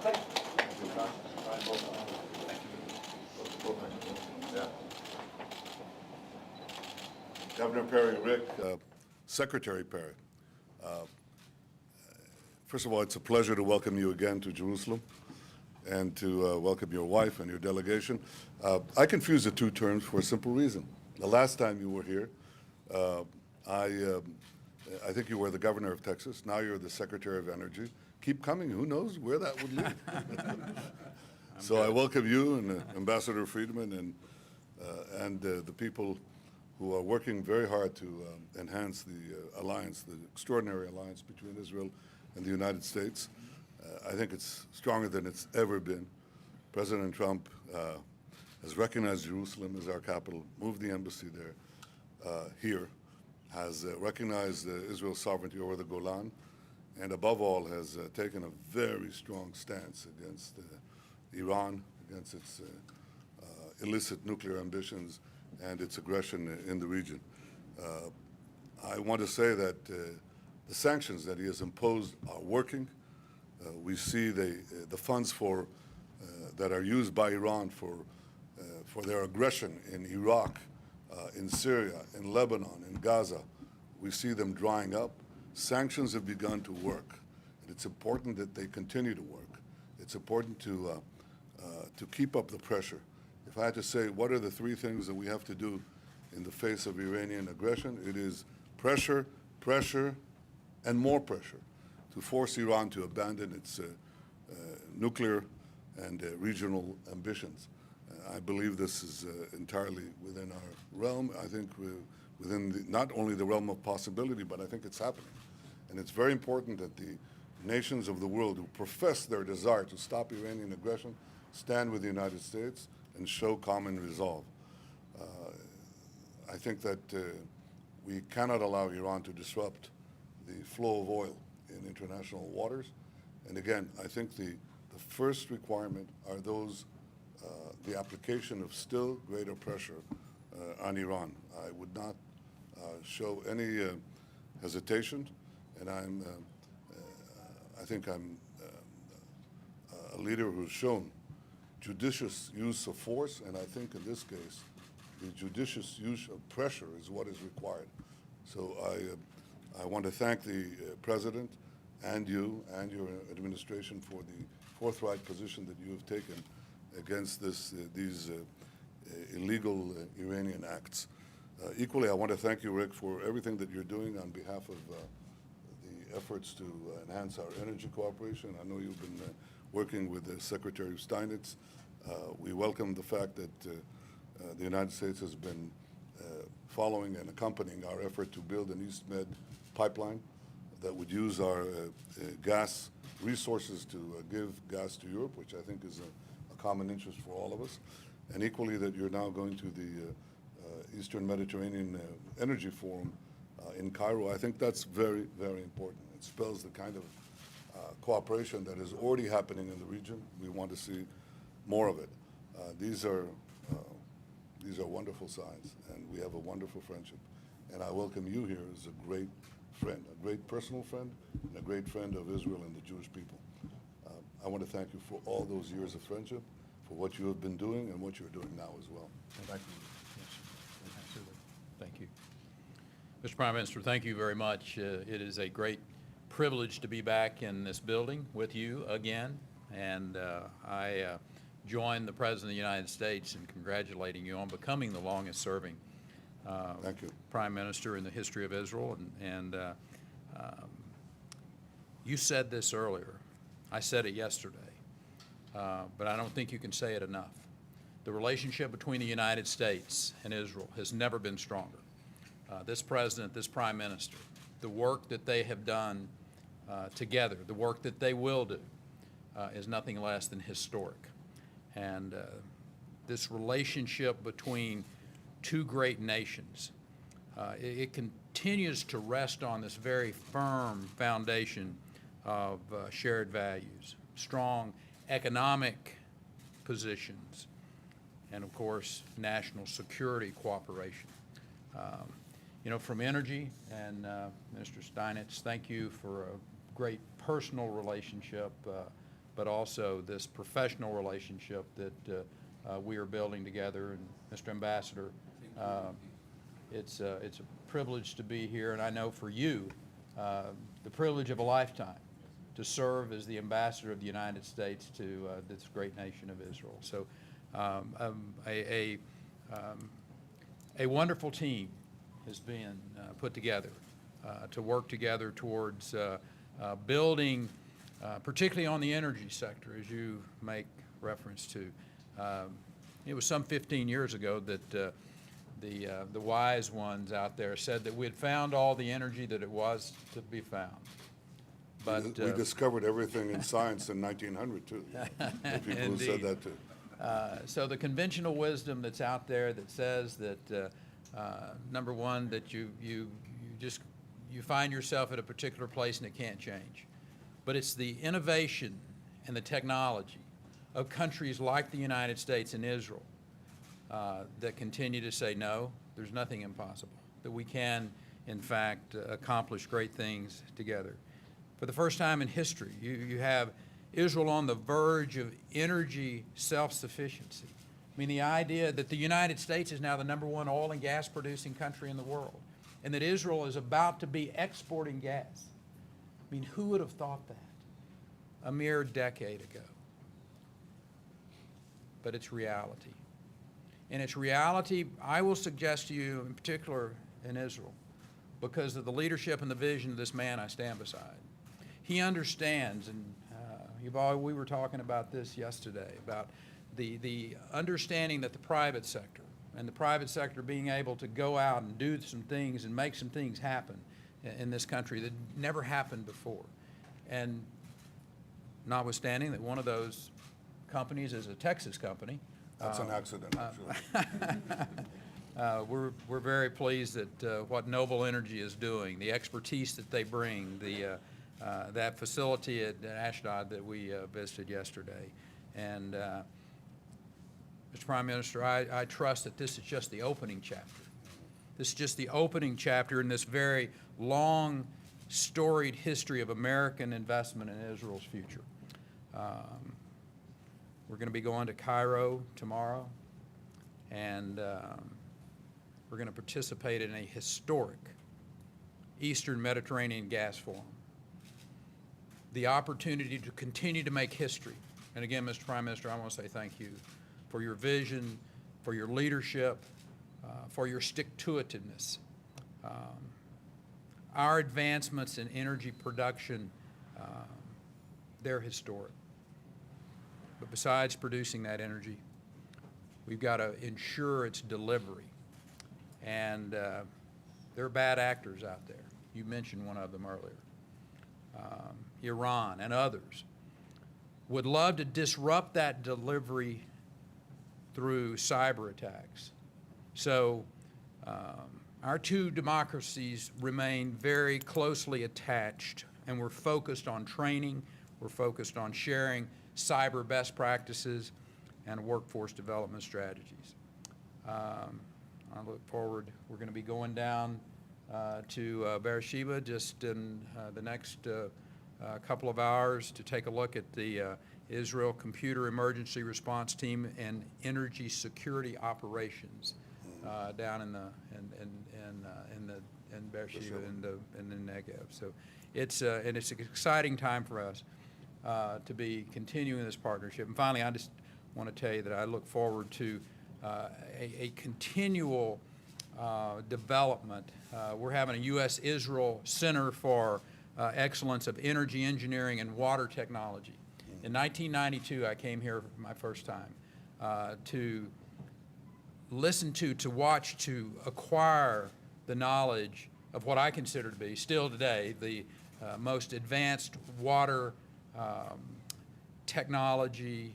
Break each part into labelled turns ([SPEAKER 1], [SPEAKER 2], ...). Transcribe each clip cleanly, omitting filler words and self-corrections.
[SPEAKER 1] thank you.
[SPEAKER 2] Yeah. Governor Perry, Rick, Secretary Perry, first of all, it's a pleasure to welcome you again to Jerusalem and to welcome your wife and your delegation. I confuse the two terms for a simple reason. The last time you were here, I think you were the governor of Texas. Now you're the Secretary of Energy. Keep coming. Who knows where that would lead? So I welcome you and Ambassador Friedman and the people who are working very hard to enhance the alliance, the extraordinary alliance between Israel and the United States. I think it's stronger than it's ever been. President Trump has recognized Jerusalem as our capital, moved the embassy there, here, has recognized Israel's sovereignty over the Golan, and above all has taken a very strong stance against Iran, against its illicit nuclear ambitions and its aggression in the region. I want to say that the sanctions that he has imposed are working. We see the funds that are used by Iran for their aggression in Iraq, in Syria, in Lebanon, in Gaza. We see them drying up. Sanctions have begun to work, and it's important that they continue to work. It's important to keep up the pressure. If I had to say what are the three things that we have to do in the face of Iranian aggression, it is pressure, pressure, and more pressure to force Iran to abandon its nuclear and regional ambitions. I believe this is entirely within our realm. I think within not only the realm of possibility, but I think it's happening. And it's very important that the nations of the world who profess their desire to stop Iranian aggression stand with the United States and show common resolve. I think that we cannot allow Iran to disrupt the flow of oil in international waters. And again, I think the first requirement are the application of still greater pressure on Iran. I would not show any hesitation, and I think I'm a leader who's shown judicious use of force, and I think in this case, the judicious use of pressure is what is required. So I want to thank the President and you and your administration for the forthright position that you have taken against these illegal Iranian acts. Equally, I want to thank you, Rick, for everything that you're doing on behalf of the efforts to enhance our energy cooperation. I know you've been working with Secretary Steinitz. We welcome the fact that the United States has been following and accompanying our effort to build an East Med pipeline that would use our gas resources to give gas to Europe, which I think is a common interest for all of us. And equally that you're now going to the Eastern Mediterranean Energy Forum in Cairo. I think that's very, very important. It spells the kind of cooperation that is already happening in the region. We want to see more of it. These are wonderful signs, and we have a wonderful friendship. And I welcome you here as a great friend, a great personal friend, and a great friend of Israel and the Jewish people. I want to thank you for all those years of friendship, for what you have been doing and what you're doing now as well. Thank you.
[SPEAKER 3] Yes, absolutely. Thank you. Mr. Prime Minister, thank you very much. It is a great privilege to be back in this building with you again, and I join the President of the United States in congratulating you on becoming the longest-serving Prime Minister in the history of Israel. And you said this earlier. I said it yesterday, but I don't think you can say it enough. The relationship between the United States and Israel has never been stronger. This President, this Prime Minister, the work that they have done together, the work that they will do, is nothing less than historic. And this relationship between two great nations, it continues to rest on this very firm foundation of shared values, strong economic positions, and of course, national security cooperation. You know, from energy, and Minister Steinitz, thank you for a great personal relationship but also this professional relationship that we are building together. And Mr. Ambassador, it's a privilege to be here, and I know for you, the privilege of a lifetime to serve as the ambassador of the United States to this great nation of Israel. So a wonderful team has been put together to work together towards building, particularly on the energy sector, as you make reference to. It was some 15 years ago that the wise ones out there said that we had found all the energy that it was to be found. But
[SPEAKER 2] we discovered everything in science in 1900 too. People who said that too.
[SPEAKER 3] So the conventional wisdom that's out there that says that number one, that you find yourself at a particular place and it can't change, but it's the innovation and the technology of countries like the United States and Israel that continue to say no, there's nothing impossible, that we can in fact accomplish great things together. For the first time in history, you have Israel on the verge of energy self-sufficiency. I mean, the idea that the United States is now the #1 oil and gas producing country in the world, and that Israel is about to be exporting gas. I mean, who would have thought that a mere decade ago? But it's reality. And it's reality, I will suggest to you, in particular in Israel, because of the leadership and the vision of this man I stand beside. He understands, and we were talking about this yesterday, about the understanding that the private sector, and the private sector being able to go out and do some things and make some things happen in this country that never happened before. And notwithstanding that one of those companies is a Texas company.
[SPEAKER 2] That's an accident, actually.
[SPEAKER 3] We're very pleased that what Noble Energy is doing, the expertise that they bring, that facility at Ashdod that we visited yesterday. And Mr. Prime Minister, I trust that this is just the opening chapter. This is just the opening chapter in this very long, storied history of American investment in Israel's future. We're going to be going to Cairo tomorrow, and we're going to participate in a historic Eastern Mediterranean gas forum. The opportunity to continue to make history. And again, Mr. Prime Minister, I want to say thank you for your vision, for your leadership, for your stick-to-itiveness. Our advancements in energy production, they're historic. But besides producing that energy, we've got to ensure its delivery. And there are bad actors out there. You mentioned one of them earlier. Iran and others would love to disrupt that delivery through cyber attacks. So our two democracies remain very closely attached, and we're focused on training, we're focused on sharing cyber best practices and workforce development strategies. I look forward, we're going to be going down to Beersheba just in the next couple of hours to take a look at the Israel Computer Emergency Response Team and Energy Security Operations down in Beersheba in the Negev. So it's an exciting time for us to be continuing this partnership. And finally, I just want to tell you that I look forward to a continual development. We're having a U.S.-Israel Center for Excellence of Energy Engineering and Water Technology. In 1992, I came here for my first time to listen to watch, to acquire the knowledge of what I consider to be, still today, the most advanced water technology,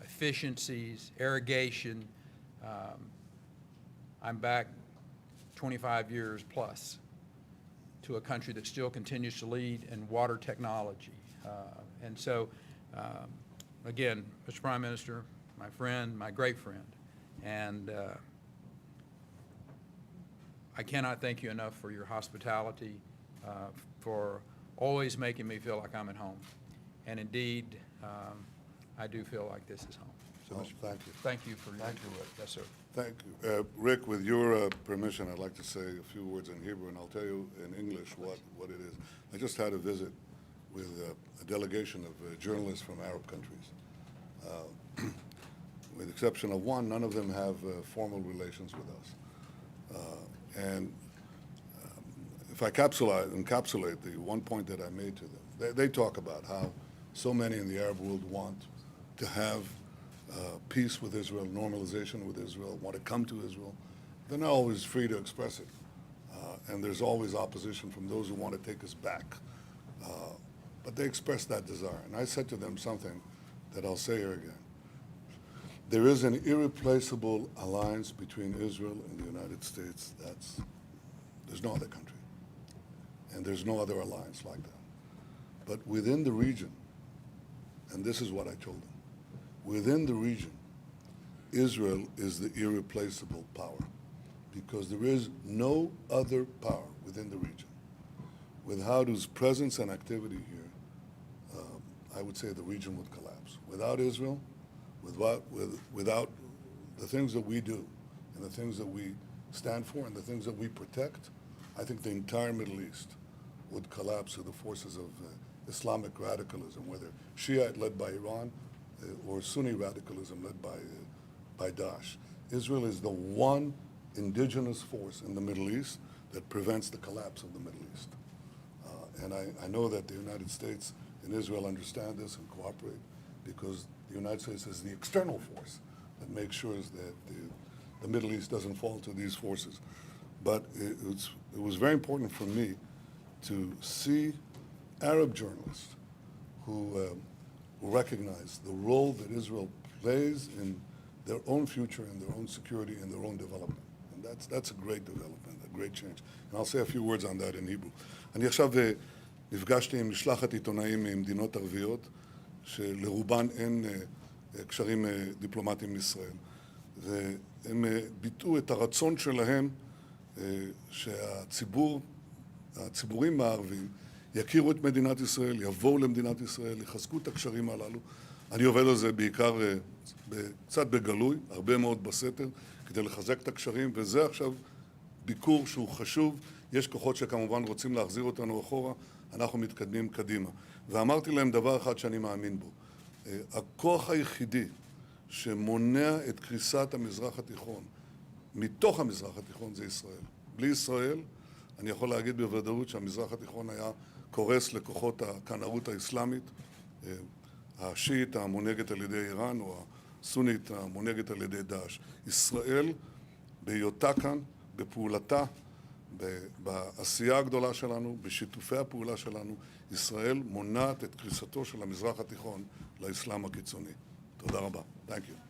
[SPEAKER 3] efficiencies, irrigation. I'm back 25 years plus to a country that still continues to lead in water technology. And so, again, Mr. Prime Minister, my friend, my great friend, and I cannot thank you enough for your hospitality, for always making me feel like I'm at home. And indeed, I do feel like this is home. So,
[SPEAKER 2] Well,
[SPEAKER 3] Mr.
[SPEAKER 2] thank you.
[SPEAKER 3] Thank you for your.
[SPEAKER 2] Thank you, Rick.
[SPEAKER 3] Yes, sir.
[SPEAKER 2] Thank you. Rick, with your permission, I'd like to say a few words in Hebrew, and I'll tell you in English what it is. I just had a visit with a delegation of journalists from Arab countries. With the exception of one, none of them have formal relations with us. And if I encapsulate the one point that I made to them, they talk about how so many in the Arab world want to have peace with Israel, normalization with Israel, want to come to Israel. They're not always free to express it. And there's always opposition from those who want to take us back. But they express that desire. And I said to them something that I'll say here again. There is an irreplaceable alliance between Israel and the United States. There's no other country. And there's no other alliance like that. But within the region, and this is what I told them, within the region, Israel is the irreplaceable power because there is no other power within the region. Without whose presence and activity here, I would say the region would collapse. Without Israel, without the things that we do and the things that we stand for and the things that we protect, I think the entire Middle East would collapse to the forces of Islamic radicalism, whether Shiite led by Iran or Sunni radicalism led by Daesh. Israel is the one indigenous force in the Middle East that prevents the collapse of the Middle East. And I know that the United States and Israel understand this and cooperate because the United States is the external force that makes sure that the Middle East doesn't fall to these forces. But it was very important for me to see Arab journalists who recognize the role that Israel plays in their own future, in their own security, in their own development. And that's a great development, a great change. And I'll say a few words on that in Hebrew. אני עכשיו נפגשתי עם משלחת עיתונאים ממדינות ערביות, שלרובן אין קשרים דיפלומטיים עם ישראל. והם ביטאו את הרצון שלהם שהציבורים הערביים יכירו את מדינת ישראל, יבואו למדינת ישראל, יחזקו את הקשרים הללו. אני עובד על זה בעיקר קצת בגלוי, הרבה מאוד בסתר, כדי לחזק את הקשרים, וזה עכשיו ביקור שהוא חשוב. יש כוחות שכמובן רוצים להחזיר אותנו אחורה, אנחנו מתקדמים קדימה. ואמרתי להם דבר אחד שאני מאמין בו. הכוח היחידי שמונע את קריסת המזרח התיכון, מתוך המזרח התיכון, זה ישראל. בלי ישראל, אני יכול להגיד בוודאות שהמזרח התיכון היה קורס לכוחות הקנאות האסלאמית, השיעית המונהגת על ידי איראן, או הסונית המונהגת על ידי דאעש. ישראל, בהיותה כאן, בפעולתה, בעשייה הגדולה שלנו, בשיתופי הפעולה שלנו, ישראל מונעת את קריסתו של המזרח התיכון לאסלאם הקיצוני. תודה רבה. Thank you.